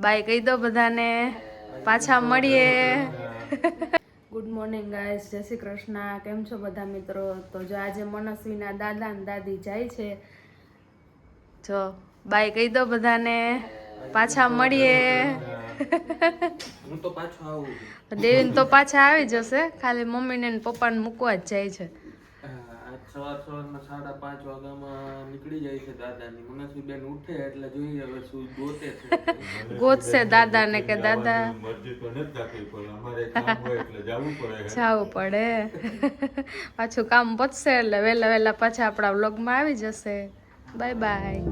By કહી દો બધાને, પાછા મળીએ. ગુડ મોર્નિંગ ગાઈસ, જય શ્રી કૃષ્ણ. કેમ છો બધા મિત્રો? તો જો આજે મનસ્વીના દાદા ને દાદી જાય છે. જો બાય કહી દો બધાને, પાછા મળીએ. હું તો પાછો આવું. દેવીન તો પાછા આવી જશે, ખાલી મમ્મીને ને પપ્પાને મૂકવા જ જાય છે. સવારમાં 5:30 વાગ્યામાં નીકળી જાય છે દાદાની. મનસ્વી બેન ઉઠે એટલે જોઈએ હવે શું ગોતે છે. ગોતશે દાદા ને કે દાદા મરજી તો નથી રાખવી પણ અમારે કામ હોય એટલે જવું પડે. જવું પડે. પાછું કામ પતશે એટલે વહેલા પાછા આપણા વ્લોગમાં આવી જશે. Bye bye.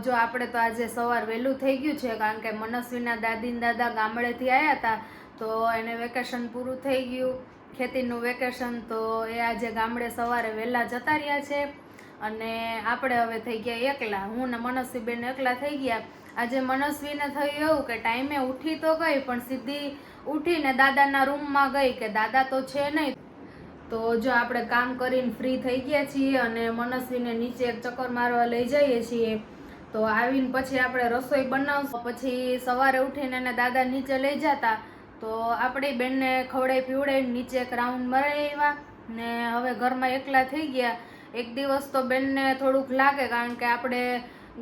જો આપણે તો આજે સવાર વહેલું થઈ ગયું છે, કારણ કે મનસ્વીના દાદી દાદા ગામડેથી આવ્યા હતા, તો એને વેકેશન પૂરું થઈ ગયું, ખેતીનું વેકેશન. તો એ આજે ગામડે સવારે વહેલા જતા રહ્યા છે અને આપણે હવે થઈ ગયા એકલા. હું ને મનસ્વીબેન એકલા થઈ ગયા. આજે મનસ્વીને થયું એવું કે ટાઈમે ઉઠી તો ગઈ, પણ સીધી ઉઠીને દાદાના રૂમમાં ગઈ કે દાદા તો છે નહીં. તો જો આપણે કામ કરીને ફ્રી થઈ ગયા છીએ અને મનસ્વીને નીચે એક ચક્કર મારવા લઈ જઈએ છીએ. તો આવીને પછી આપણે રસોઈ બનાવશું. પછી સવારે ઉઠીને એને દાદા નીચે લઈ જતા, તો આપણી બેનને ખવડાવી પીવડાવીને નીચે એક રાઉન્ડ મરાઈ આવ્યા ને હવે ઘરમાં એકલા થઈ ગયા. એક દિવસ તો બેનને થોડુંક લાગે, કારણ કે આપણે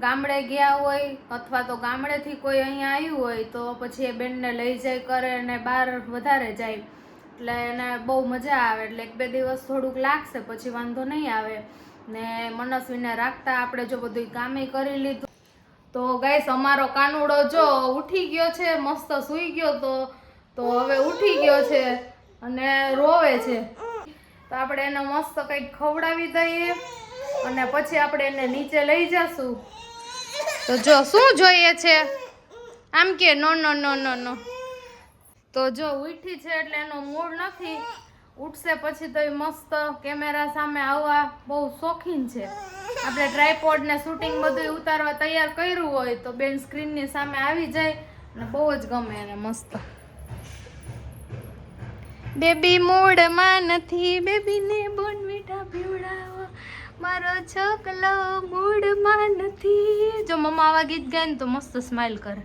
ગામડે ગયા હોય અથવા તો ગામડેથી કોઈ અહીંયા આવ્યું હોય તો પછી એ બેનને લઈ જાય કરે અને બહાર વધારે જાય, એટલે એને બહુ મજા આવે. એટલે 1-2 દિવસ થોડુંક લાગશે, પછી વાંધો નહીં આવે. ને મનસ્વીને રાખતા આપણે જો બધું કામે કરી લીધું. તો ગાઈસ, અમારો કાનુડો જો ઉઠી ગયો છે, મસ્ત સૂઈ ગયો તો હવે ઉઠી ગયો છે અને રોવે છે. તો આપણે એને મસ્ત કંઈક ખવડાવી દઈએ અને પછી આપણે એને નીચે લઈ જશું. તો જો શું જોઈએ છે, આમ કે નો નો નો નો નો. તો જો ઉઠી છે એટલે એનો મૂડ નથી. ઉઠશે પછી તો એ મસ્ત કેમેરા સામે આવવા બહુ શોખીન છે. આપણે ટ્રાયપોડ ને શૂટિંગ બધું ઉતારવા તૈયાર કર્યું હોય તો બેન સ્ક્રીનની સામે આવી જાય અને બહુ જ ગમે એને મસ્ત. બેબી મૂડમાં નથી, બેબીને બોર્નવિટા પીવડાવો, મારો છોકલો મૂડમાં નથી. જો મમ્મા આવા ગીત ગાય ને તો મસ્ત સ્માઈલ કરે.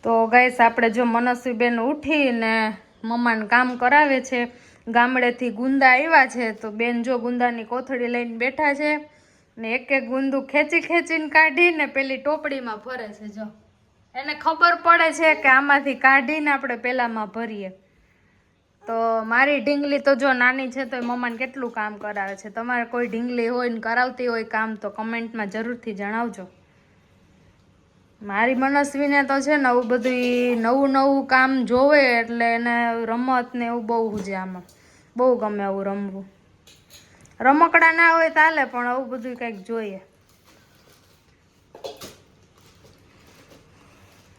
તો ગાઈસ, આપણે જો મનસ્વીબેન ઉઠીને મમ્માને કામ કરાવે છે. ગામડેથી ગુંદા આવ્યા છે, તો બેન જો ગુંદાની કોથળી લઈને બેઠા છે ને એક એક ગુંદુ ખેંચીને કાઢીને પેલી ટોપડીમાં ભરે છે. જો એને ખબર પડે છે કે આમાંથી કાઢીને આપણે પેલામાં ભરીએ. તો મારી ઢીંગલી તો જો નાની છે તો મમ્માને કેટલું કામ કરાવે છે. તમારે કોઈ ઢીંગલી હોય ને કરાવતી હોય કામ તો કમેન્ટમાં જરૂરથી જણાવજો. મારી મનસ્વીને તો છે ને આવું બધું નવું કામ જોવે એટલે એને રમત ને એવું બહુ છે. આમાં બહુ ગમે આવું રમવું. રમકડા ના હોય ચાલે, પણ આવું બધું કંઈક જોઈએ.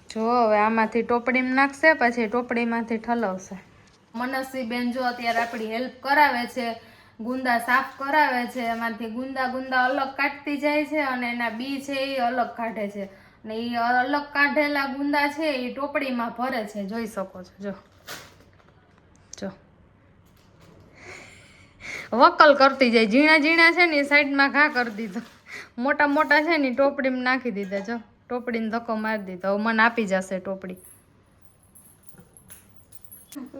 જો હવે આમાંથી ટોપડીમાં નાખશે, પછી ટોપડીમાંથી ઠલવશે. મનસ્વી બેન જો અત્યારે આપણી હેલ્પ કરાવે છે, ગુંદા સાફ કરાવે છે. એમાંથી ગુંદા અલગ કાઢતી જાય છે અને એના બી છે એ અલગ કાઢે છે. ને એ અલગ કાઢેલા ગુંદા છે એ ટોપડીમાં ભરે છે. જોઈ શકો છો. જો વકલ કરતી જાય. ઝીણા છે ને એ સાઈડમાં ઘા કરી દીધો, મોટા છે ને ટોપડીમાં નાખી દીધા. જો ટોપડીને ધક્કો મારી દીધો. હવે મને આપી જશે ટોપડી.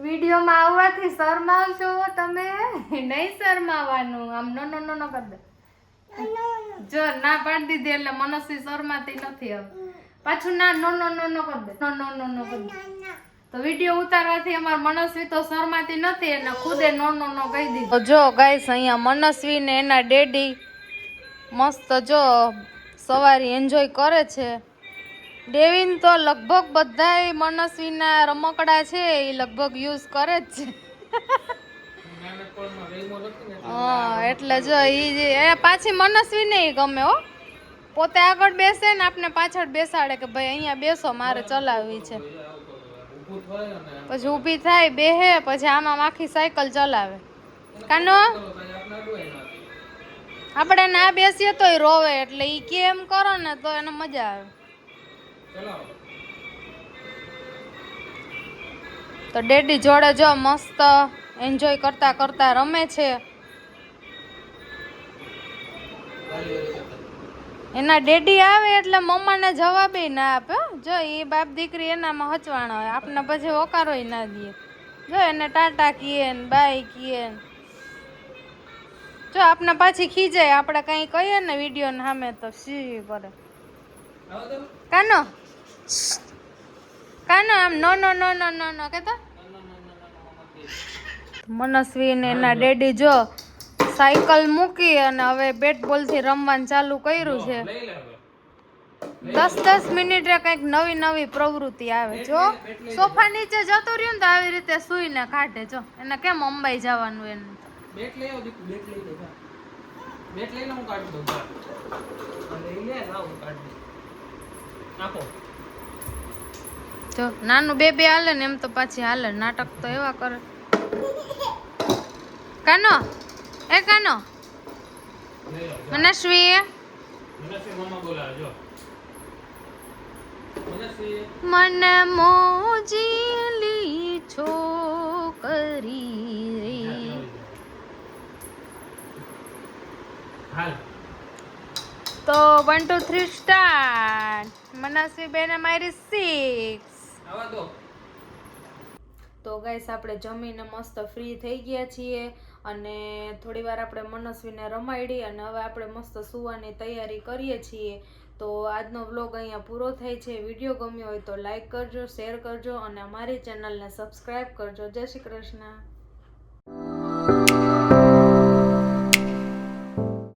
વિડીયોમાં આવવાથી શરમાવશો તમે? નહીં શરમાવાનું. આમ નો કરી દે. જો ના પાડી દીધી એટલે મનસ્વી શરમાતી નથી. હવે પાછું ના નો કરી દે. નો કરી દે. તો વિડીયો ઉતારવાથી અમાર મનસ્વી તો શરમાતી નથી, એને ખુદે નો કહી દીધું. જો ગાઈસ, અહીંયા મનસ્વી ને એના ડેડી મસ્ત જો સવારી એન્જોય કરે છે. ડેવિન તો લગભગ બધાય મનસ્વીના રમકડા છે એ લગભગ યુઝ કરે જ છે. એટલે જો એ પાછી મનસ્વી નહીં ગમે હો. પોતે આગળ બેસે ને આપને પાછળ બેસાડે કે ભાઈ અહીંયા બેસો મારે ચલાવવી છે. ઊભું થાય અને પછી ઊભી થાય બેહે પછી આમાં આખી સાયકલ ચલાવે. કાનો આપણે ના બેસીએ તો રોવે એટલે ઈ કેમ કરો ને તો એને મજા આવે. તો ડેડી જોડે જો મસ્ત એન્જોય કરતા કરતા રમે છે. એના ડેડી આવે એટલે મમ્માને જવાબે ના આપે. જો એ બાપ દીકરી એનામાં હચવાણા હોય આપને પછી હોકારોય ના દે. જો એને ટાટા કીએ ને બાય કીએ જો આપને પાછી ખીજાય આપણે કઈ કહીએ ને વિડીયો ને સામે તો સી કરે. કાનો કાનો આમ નો નો નો નો નો નો કેતા. મનસ્વી ને એના ડેડી જો સાયકલ મૂકી અને હવે બેટ બોલ થી રમવાનું ચાલુ કર્યું છે. 10-10 મિનિટે કઈક નવી નવી પ્રવૃત્તિ આવે. જો સોફા નીચે જતો રહ્યું ને તો આવી રીતે સુઈને કાઢે. જો એને કેમ અંબાઈ જવાનું એને બેટ લઈ આવ દીકુ બેટ લઈ લે જા બેટ લઈને હું કાઢી દઉં જા લઈ લે લાવ હું કાઢી આપો. જો નાનું બેબી હાલે ને એમ તો પાછી હાલે. નાટક તો એવા કરે. કાનો એ કાનો મનસ્વી મનસ્વી મામા બોલાવે જો મનસ્વી મન મોજીલી છોકરી રે. હાલ તો 1 2 3 સ્ટાર્ટ. મનસ્વી બેને મારી 6. આવા દો. તો ગાઈસ આપણે જમીને મસ્ત ફ્રી થઈ ગયા છીએ અને થોડી વાર આપણે મનસ્વીને રમાડી અને હવે આપણે મસ્ત સુવાની તૈયારી કરીએ છીએ. તો આજનો વ્લોગ અહીંયા પૂરો થાય છે. વિડીયો ગમ્યો હોય તો લાઈક કરજો, શેર કરજો અને અમારી ચેનલને સબસ્ક્રાઈબ કરજો. જય શ્રી કૃષ્ણ.